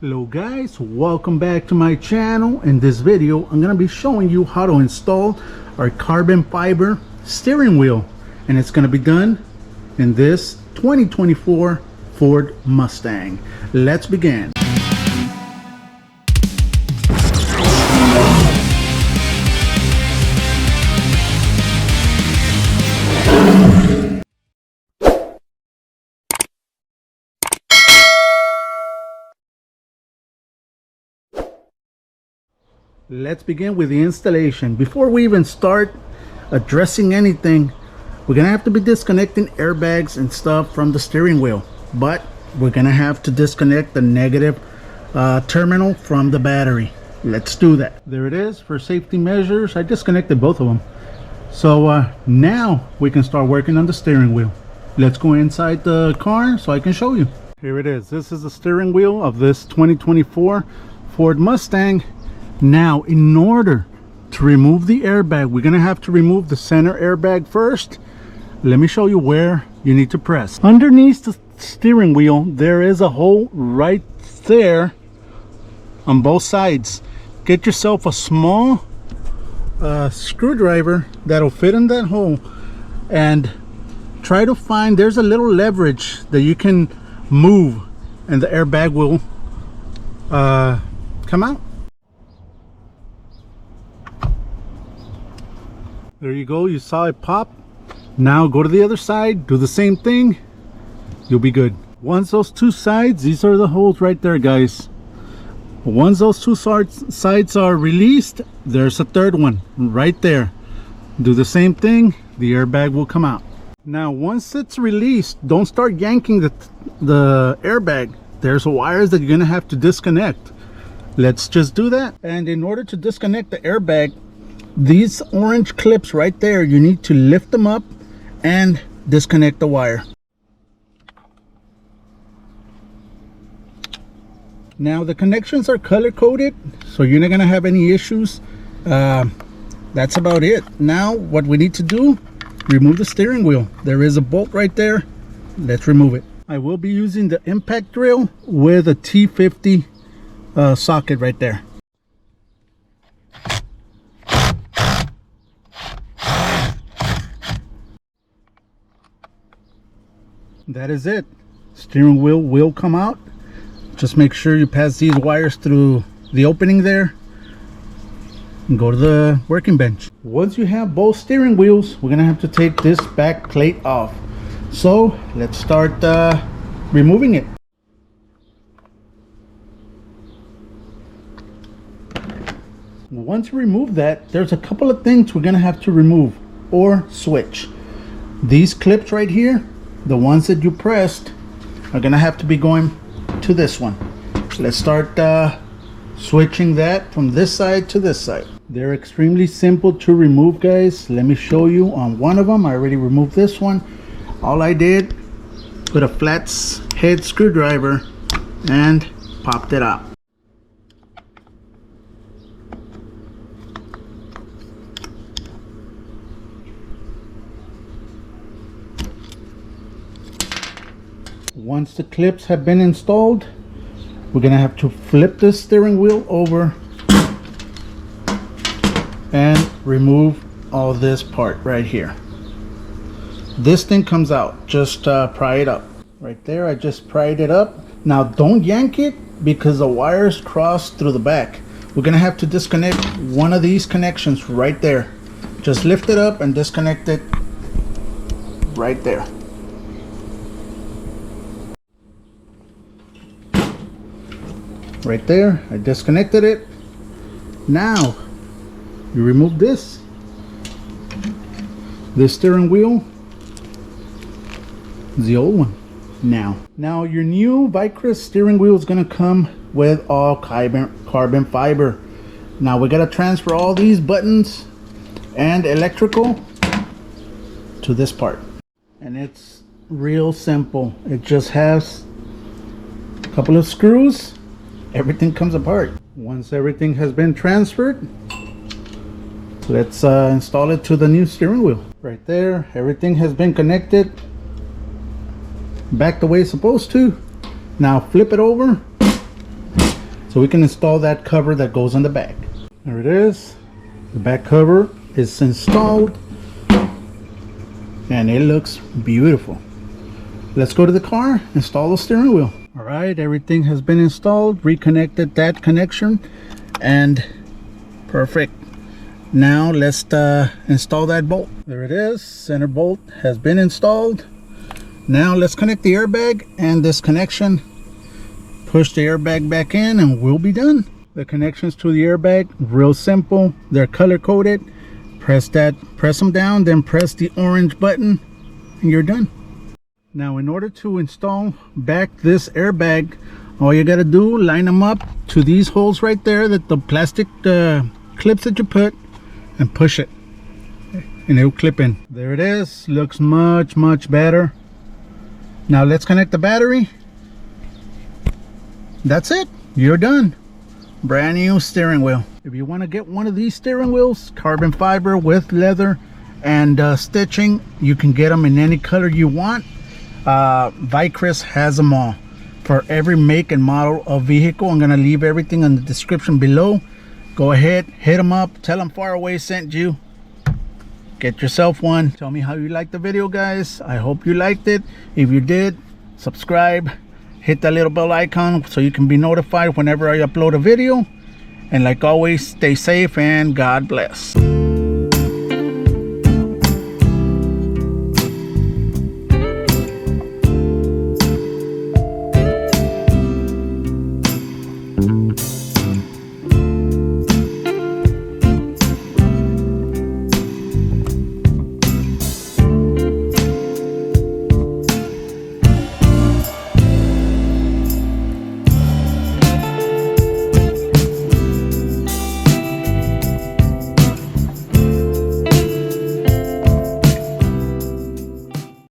Hello guys, welcome back to my channel. In this video I'm going to be showing you how to install our carbon fiber steering wheel, and it's going to be done in this 2024 Ford Mustang. Let's begin. Let's begin with the installation. Before we even start addressing anything, we're gonna have to be disconnecting airbags and stuff from the steering wheel, but we're gonna have to disconnect the negative terminal from the battery. Let's do that. There it is. For safety measures, I disconnected both of them. So now we can start working on the steering wheel. Let's go inside the car so I can show you. Here it is. This is the steering wheel of this 2024 Ford Mustang. Now, in order to remove the airbag, we're gonna have to remove the center airbag first. Let me show you where you need to press. Underneath the steering wheel, there is a hole right there on both sides. Get yourself a small screwdriver that'll fit in that hole, and try to find, there's a little leverage that you can move and the airbag will come out. There you go, you saw it pop. Now go to the other side, do the same thing, you'll be good. Once those two sides, these are the holes right there, guys. Once those two sides are released, there's a third one right there. Do the same thing, the airbag will come out. Now once it's released, don't start yanking the airbag. There's wires that you're gonna have to disconnect. Let's just do that. And in order to disconnect the airbag, these orange clips right there, you need to lift them up and disconnect the wire. Now the connections are color coded, so you're not gonna have any issues. That's about it. Now what we need to do, remove the steering wheel. There is a bolt right there. Let's remove it. I will be using the impact drill with a T50 socket right there. That is it. Steering wheel will come out. Just make sure you pass these wires through the opening there and go to the working bench. Once you have both steering wheels, we're gonna have to take this back plate off. So let's start removing it. Once you remove that, there's a couple of things we're gonna have to remove or switch. These clips right here, the ones that you pressed, are gonna have to be going to this one. Let's start switching that from this side to this side. They're extremely simple to remove, guys. Let me show you on one of them. I already removed this one. All I did, put a flat head screwdriver and popped it out. Once the clips have been installed, we're gonna have to flip the steering wheel over and remove all this part right here. This thing comes out. Just pry it up. Right there, I just pried it up. Now don't yank it because the wires cross through the back. We're gonna have to disconnect one of these connections right there. Just lift it up and disconnect it right there. Right there, I disconnected it. Now you remove this steering wheel, the old one. Now your new Vicrez steering wheel is gonna come with all carbon fiber. Now we gotta transfer all these buttons and electrical to this part, and it's real simple. It just has a couple of screws. Everything comes apart. Once everything has been transferred, let's install it to the new steering wheel. Right there, everything has been connected back the way it's supposed to. Now flip it over so we can install that cover that goes on the back. There it is. The back cover is installed and it looks beautiful. Let's go to the car, install the steering wheel. All right, everything has been installed, reconnected that connection, and perfect. Now let's install that bolt. There it is. Center bolt has been installed. Now let's connect the airbag and this connection. Push the airbag back in and we'll be done. The connections to the airbag, real simple. They're color coded. Press them down, then press the orange button and you're done. Now in order to install back this airbag, all you gotta do, line them up to these holes right there, that the plastic clips that you put, and push it and it'll clip in. There it is. Looks much better. Now let's connect the battery. That's it. You're done. Brand new steering wheel. If you want to get one of these steering wheels, carbon fiber with leather and stitching, you can get them in any color you want. Vicrez has them all for every make and model of vehicle. I'm gonna leave everything in the description below. Go ahead, hit them up, tell them Faraway sent you. Get yourself one. Tell me how you liked the video, guys. I hope you liked it. If you did, subscribe, hit that little bell icon so you can be notified whenever I upload a video. And like always, stay safe and God bless.